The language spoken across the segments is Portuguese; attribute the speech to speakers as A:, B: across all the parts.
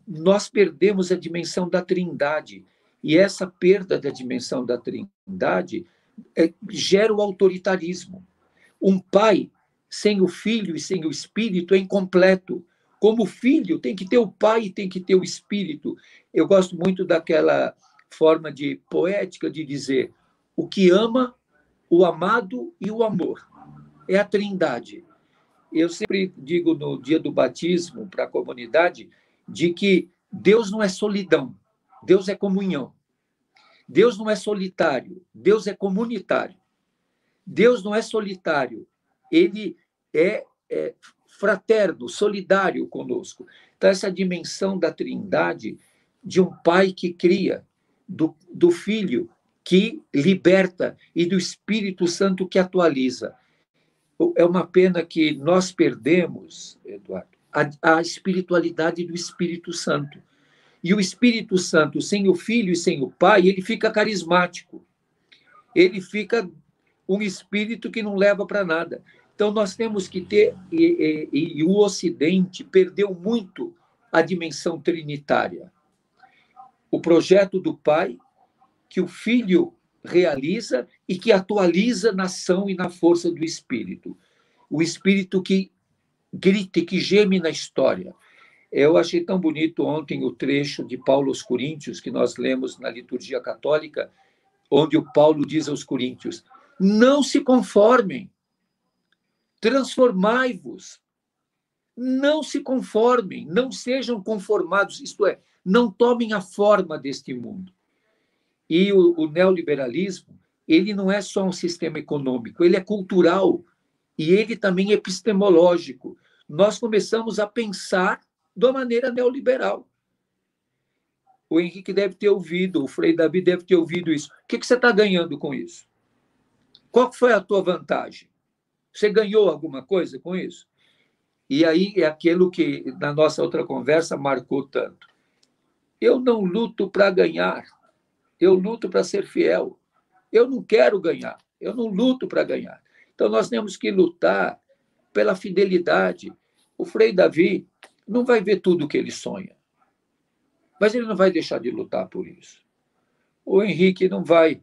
A: nós perdemos a dimensão da Trindade. E essa perda da dimensão da Trindade gera o autoritarismo. Um pai sem o filho e sem o espírito é incompleto. Como o filho tem que ter o pai e tem que ter o espírito. Eu gosto muito daquela forma de poética de dizer o que ama, o amado e o amor. É a Trindade. Eu sempre digo no dia do batismo para a comunidade de que Deus não é solidão, Deus é comunhão. Deus não é solitário, Deus é comunitário. Deus não é solitário, ele é fraterno, solidário conosco. Então, essa dimensão da Trindade, de um pai que cria, do filho que liberta e do Espírito Santo que atualiza. É uma pena que nós perdemos, Eduardo, a espiritualidade do Espírito Santo. E o Espírito Santo, sem o Filho e sem o Pai, ele fica carismático. Ele fica um espírito que não leva para nada. Então, nós temos que ter, e o Ocidente perdeu muito a dimensão trinitária. O projeto do Pai, que o Filho realiza e que atualiza na ação e na força do Espírito. O Espírito que grita, que geme na história. Eu achei tão bonito ontem o trecho de Paulo aos Coríntios, que nós lemos na liturgia católica, onde o Paulo diz aos Coríntios: não se conformem, transformai-vos, não se conformem, não sejam conformados, isto é, não tomem a forma deste mundo. E o neoliberalismo, ele não é só um sistema econômico, ele é cultural e ele também é epistemológico. Nós começamos a pensar de uma maneira neoliberal. O Henrique deve ter ouvido, o Frei Davi deve ter ouvido isso. O que você está ganhando com isso? Qual foi a tua vantagem? Você ganhou alguma coisa com isso? E aí é aquilo que, na nossa outra conversa, marcou tanto. Eu não luto para ganhar, eu luto para ser fiel. Eu não quero ganhar, eu não luto para ganhar. Então, nós temos que lutar pela fidelidade. O Frei Davi não vai ver tudo o que ele sonha, mas ele não vai deixar de lutar por isso. O Henrique não vai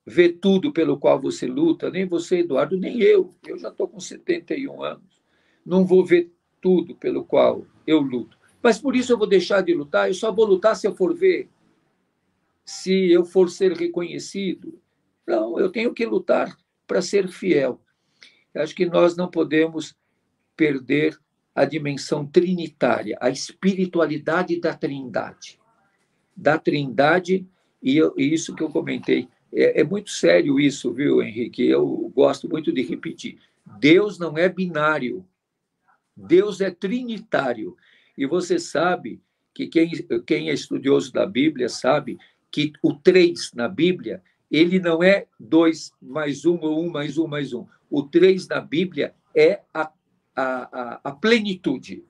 A: ver tudo pelo qual você luta, nem você, Eduardo, nem eu. Eu já estou com 71 anos. Não vou ver tudo pelo qual eu luto. Mas por isso eu vou deixar de lutar. Eu só vou lutar se eu for ver, se eu for ser reconhecido. Não, eu tenho que lutar para ser fiel. Eu acho que nós não podemos perder a dimensão trinitária, a espiritualidade da Trindade. Da Trindade, e isso que eu comentei. É muito sério isso, viu, Henrique? Eu gosto muito de repetir. Deus não é binário, Deus é trinitário. E você sabe que quem é estudioso da Bíblia sabe que o 3 na Bíblia, ele não é 2 mais 1 ou 1 mais 1 mais 1. O 3 na Bíblia é a plenitude.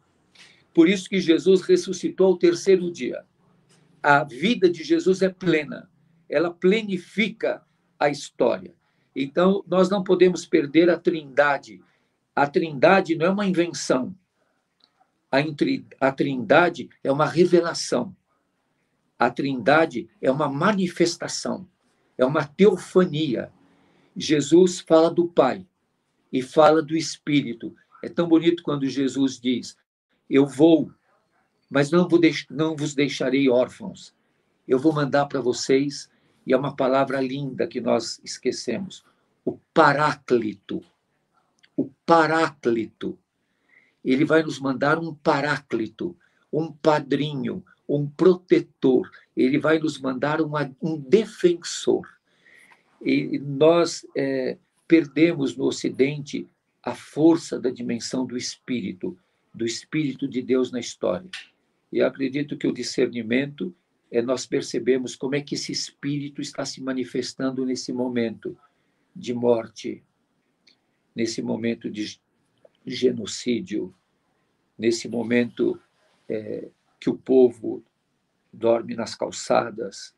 A: Por isso que Jesus ressuscitou ao terceiro dia. A vida de Jesus é plena, ela plenifica a história. Então, nós não podemos perder a Trindade. A Trindade não é uma invenção, a Trindade é uma revelação. A Trindade é uma manifestação, é uma teofania. Jesus fala do Pai e fala do Espírito. É tão bonito quando Jesus diz: eu vou, mas não vos deixarei órfãos. Eu vou mandar para vocês, e é uma palavra linda que nós esquecemos, o Paráclito. O Paráclito. Ele vai nos mandar um Paráclito, um padrinho, um protetor. Ele vai nos mandar um defensor. E nós perdemos no Ocidente a força da dimensão do Espírito de Deus na história. E eu acredito que o discernimento nós percebemos como é que esse Espírito está se manifestando nesse momento de morte, nesse momento de genocídio, nesse momento que o povo dorme nas calçadas,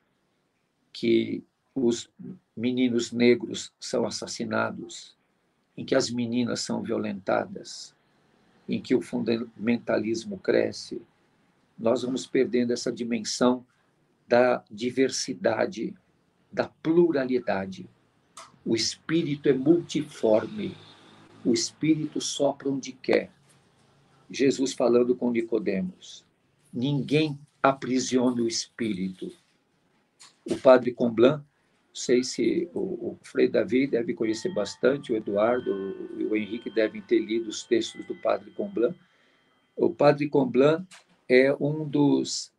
A: que os meninos negros são assassinados, em que as meninas são violentadas, em que o fundamentalismo cresce. nós vamos perdendo essa dimensão da diversidade, da pluralidade. O Espírito é multiforme. O Espírito sopra onde quer. Jesus falando com Nicodemos. Ninguém aprisiona o Espírito. O padre Comblan, não sei se o Frei Davi deve conhecer bastante, o Eduardo e o Henrique devem ter lido os textos do padre Comblan. O padre Comblan é um dos,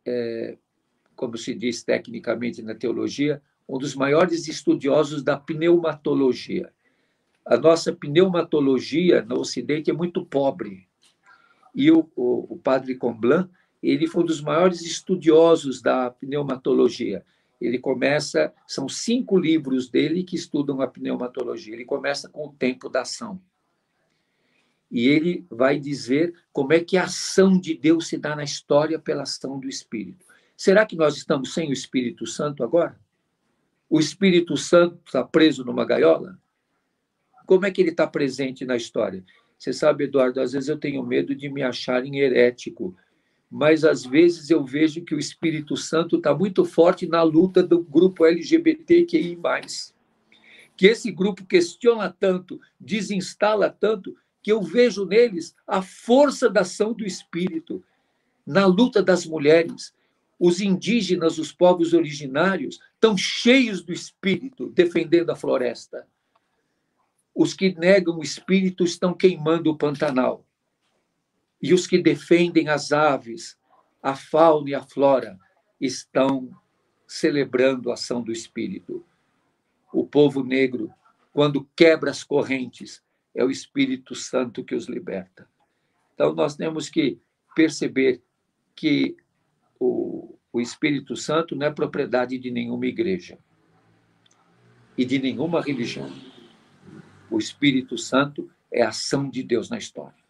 A: como se diz tecnicamente na teologia, um dos maiores estudiosos da pneumatologia. A nossa pneumatologia no Ocidente é muito pobre. E o padre Comblan, ele foi um dos maiores estudiosos da pneumatologia. Ele começa, são 5 livros dele que estudam a pneumatologia. Ele começa com o tempo da ação. E ele vai dizer como é que a ação de Deus se dá na história pela ação do Espírito. Será que nós estamos sem o Espírito Santo agora? O Espírito Santo está preso numa gaiola? Como é que ele está presente na história? Você sabe, Eduardo, às vezes eu tenho medo de me acharem herético, mas às vezes eu vejo que o Espírito Santo está muito forte na luta do grupo LGBTQI+. Que esse grupo questiona tanto, desinstala tanto, que eu vejo neles a força da ação do Espírito, na luta das mulheres. Os indígenas, os povos originários, estão cheios do Espírito, defendendo a floresta. Os que negam o Espírito estão queimando o Pantanal. E os que defendem as aves, a fauna e a flora, estão celebrando a ação do Espírito. O povo negro, quando quebra as correntes, é o Espírito Santo que os liberta. Então, nós temos que perceber que o Espírito Santo não é propriedade de nenhuma igreja e de nenhuma religião. O Espírito Santo é a ação de Deus na história.